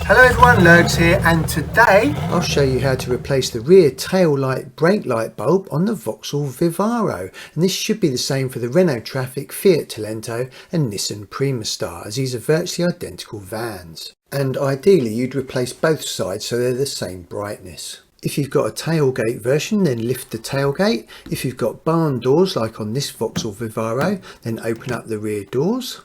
Hello everyone, Lurgs here, and today I'll show you how to replace the rear tail light brake light bulb on the Vauxhall Vivaro, and this should be the same for the Renault Trafic, Fiat Talento and Nissan Primastar, as these are virtually identical vans. And ideally you'd replace both sides so they're the same brightness. If you've got a tailgate version, then lift the tailgate. If you've got barn doors like on this Vauxhall Vivaro, then open up the rear doors.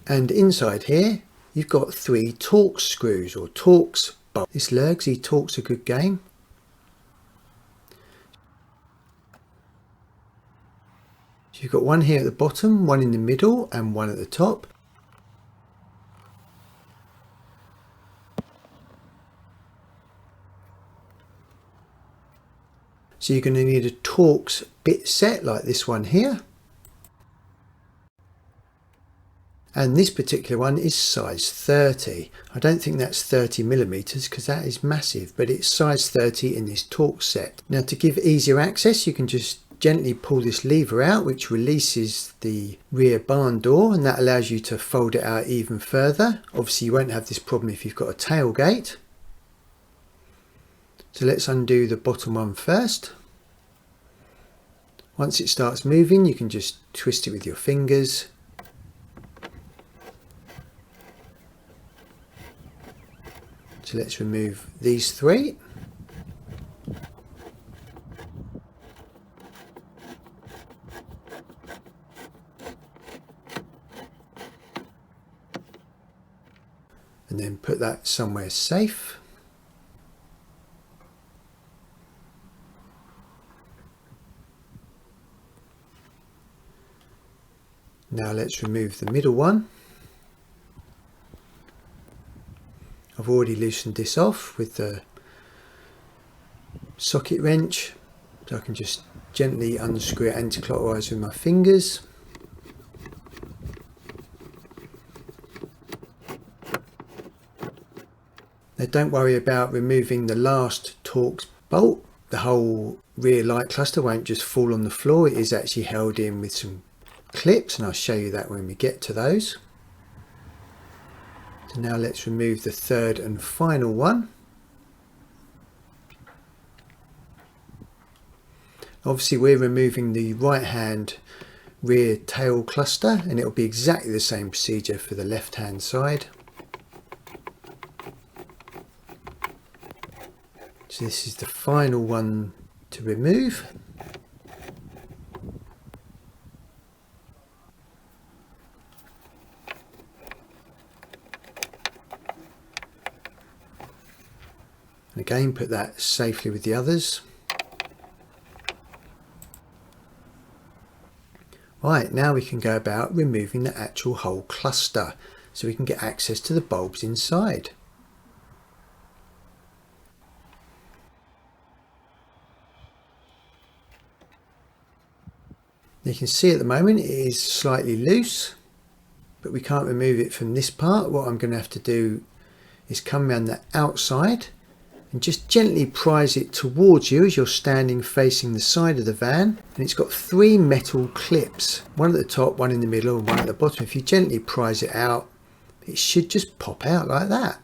And inside here you've got 3 Torx screws or Torx bolts. This Lurgs, he talks a good game. So you've got one here at the bottom, one in the middle and one at the top. So you're going to need a Torx bit set like this one here. And this particular one is size 30. I don't think that's 30mm because that is massive, but it's size 30 in this Torx set. Now to give easier access, you can just gently pull this lever out, which releases the rear barn door, and that allows you to fold it out even further. Obviously you won't have this problem if you've got a tailgate. So let's undo the bottom one first. Once it starts moving, you can just twist it with your fingers. So let's remove these 3. And then put that somewhere safe. Now let's remove the middle one. I've already loosened this off with the socket wrench, so I can just gently unscrew it anti-clockwise with my fingers. Now don't worry about removing the last Torx bolt. The whole rear light cluster won't just fall on the floor, it is actually held in with some clips, and I'll show you that when we get to those. So now let's remove the 3rd and final one. Obviously we're removing the right hand rear tail cluster, and it will be exactly the same procedure for the left hand side. So this is the final one to remove. Again, put that safely with the others. Right, now we can go about removing the actual whole cluster so we can get access to the bulbs inside. You can see at the moment it is slightly loose, but we can't remove it from this part. What I'm going to have to do is come around the outside and just gently prise it towards you as you're standing facing the side of the van. And it's got 3 metal clips, one at the top, one in the middle and one at the bottom. If you gently prise it out, it should just pop out like that.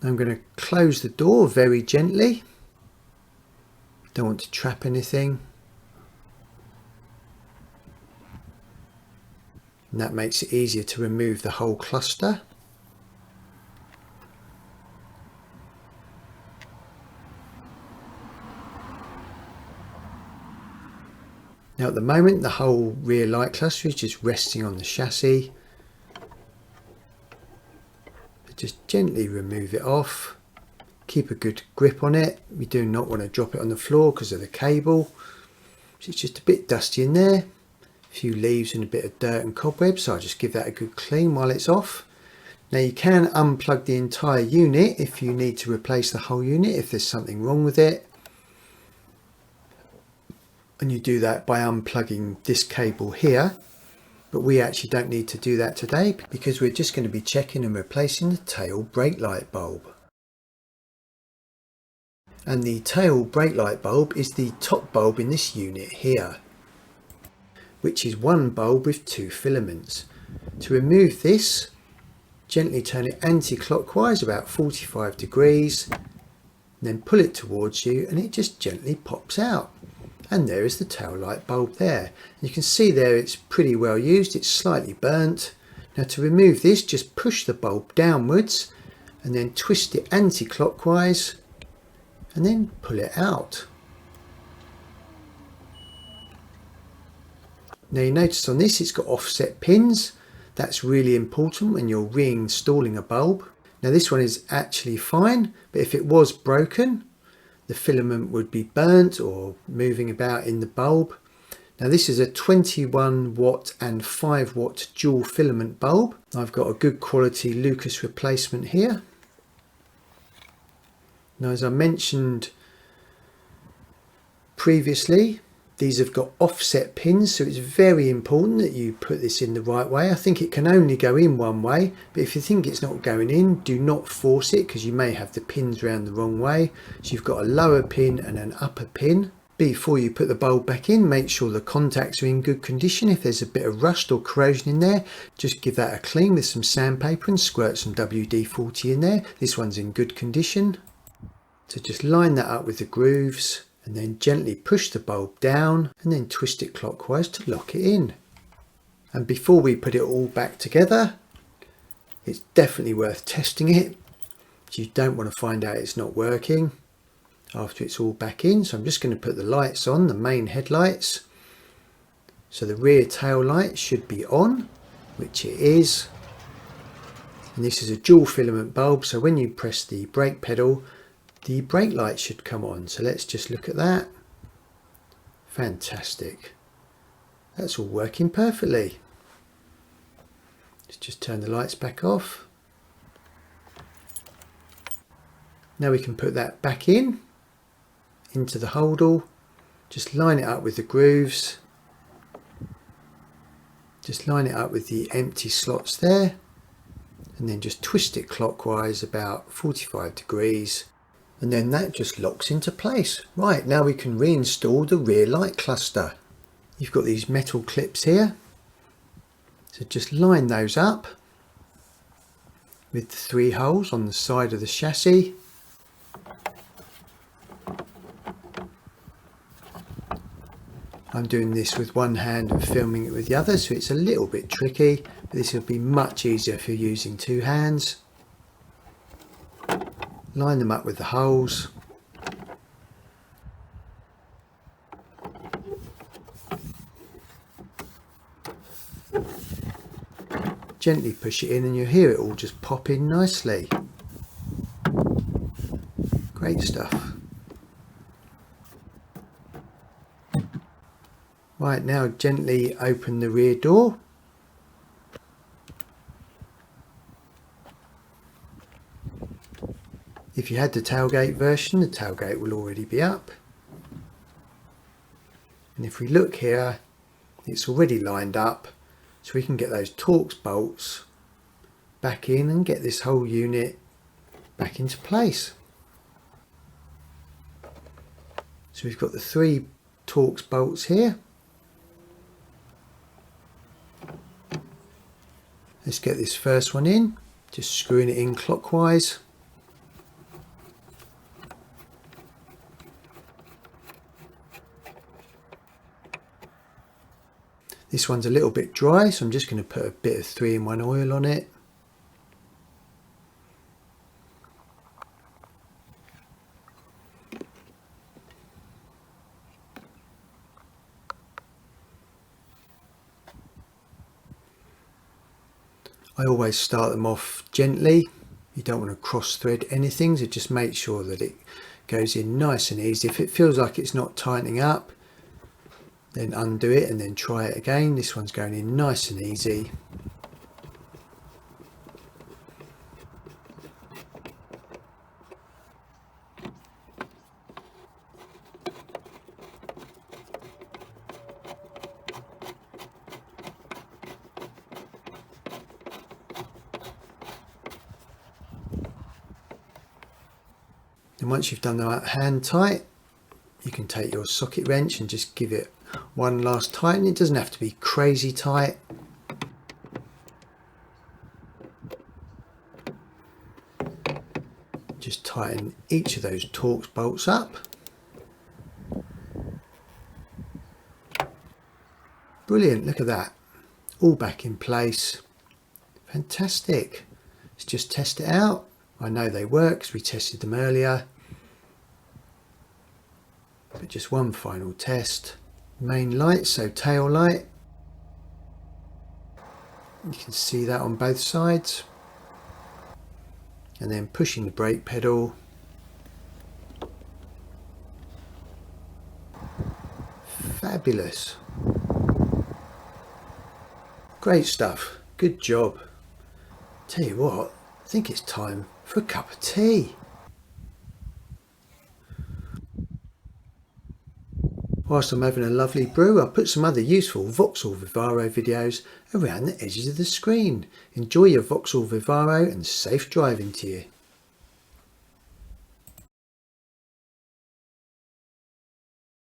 I'm going to close the door very gently. Don't want to trap anything. And that makes it easier to remove the whole cluster. Now at the moment the whole rear light cluster is just resting on the chassis. But just gently remove it off. Keep a good grip on it. We do not want to drop it on the floor because of the cable. So it's just a bit dusty in there. Few leaves and a bit of dirt and cobwebs, so I'll just give that a good clean while it's off. Now you can unplug the entire unit if you need to replace the whole unit, if there's something wrong with it, and you do that by unplugging this cable here. But we actually don't need to do that today because we're just going to be checking and replacing the tail brake light bulb. And the tail brake light bulb is the top bulb in this unit here, which is one bulb with two filaments. To remove this, gently turn it anti-clockwise about 45 degrees, then pull it towards you and it just gently pops out. And there is the tail light bulb there. You can see there it's pretty well used, it's slightly burnt. Now to remove this, just push the bulb downwards and then twist it anti-clockwise and then pull it out. Now you notice on this it's got offset pins. That's really important when you're reinstalling a bulb. Now this one is actually fine, but if it was broken, the filament would be burnt or moving about in the bulb. Now this is a 21 watt and 5 watt dual filament bulb. I've got a good quality Lucas replacement here. Now as I mentioned previously, these have got offset pins, so it's very important that you put this in the right way. I think it can only go in one way, but if you think it's not going in, do not force it because you may have the pins around the wrong way. So you've got a lower pin and an upper pin. Before you put the bulb back in, make sure the contacts are in good condition. If there's a bit of rust or corrosion in there, just give that a clean with some sandpaper and squirt some WD-40 in there. This one's in good condition. So just line that up with the grooves and then gently push the bulb down and then twist it clockwise to lock it in. And before we put it all back together, it's definitely worth testing it. You don't want to find out it's not working after it's all back in. So I'm just going to put the lights on, the main headlights. So the rear tail light should be on, which it is. And this is a dual filament bulb, so when you press the brake pedal, the brake light should come on. So let's just look at that. Fantastic. That's all working perfectly. Let's just turn the lights back off. Now we can put that back in, into the holdall. Just line it up with the grooves. Just line it up with the empty slots there. And then just twist it clockwise about 45 degrees. And then that just locks into place. Right, now we can reinstall the rear light cluster. You've got these metal clips here. So just line those up with the 3 holes on the side of the chassis. I'm doing this with one hand and filming it with the other, so it's a little bit tricky, but this will be much easier if you're using 2 hands. Line them up with the holes. Gently push it in and you'll hear it all just pop in nicely. Great stuff. Right, now gently open the rear door. If you had the tailgate version, the tailgate will already be up. And if we look here, it's already lined up, so we can get those Torx bolts back in and get this whole unit back into place. So we've got the 3 Torx bolts here. Let's get this first one in, just screwing it in clockwise. This one's a little bit dry, so I'm just going to put a bit of 3-in-1 oil on it. I always start them off gently. You don't want to cross thread anything, so just make sure that it goes in nice and easy. If it feels like it's not tightening up, then undo it and then try it again. This one's going in nice and easy. And once you've done that hand tight, you can take your socket wrench and just give it one last tighten. It doesn't have to be crazy tight. Just tighten each of those Torx bolts up. Brilliant, look at that. All back in place. Fantastic. Let's just test it out. I know they work because we tested them earlier. But just one final test. Main light, so tail light. You can see that on both sides. And then pushing the brake pedal. Fabulous. Great stuff. Good job. Tell you what, I think it's time for a cup of tea. Whilst I'm having a lovely brew, I'll put some other useful Vauxhall Vivaro videos around the edges of the screen. Enjoy your Vauxhall Vivaro and safe driving to you.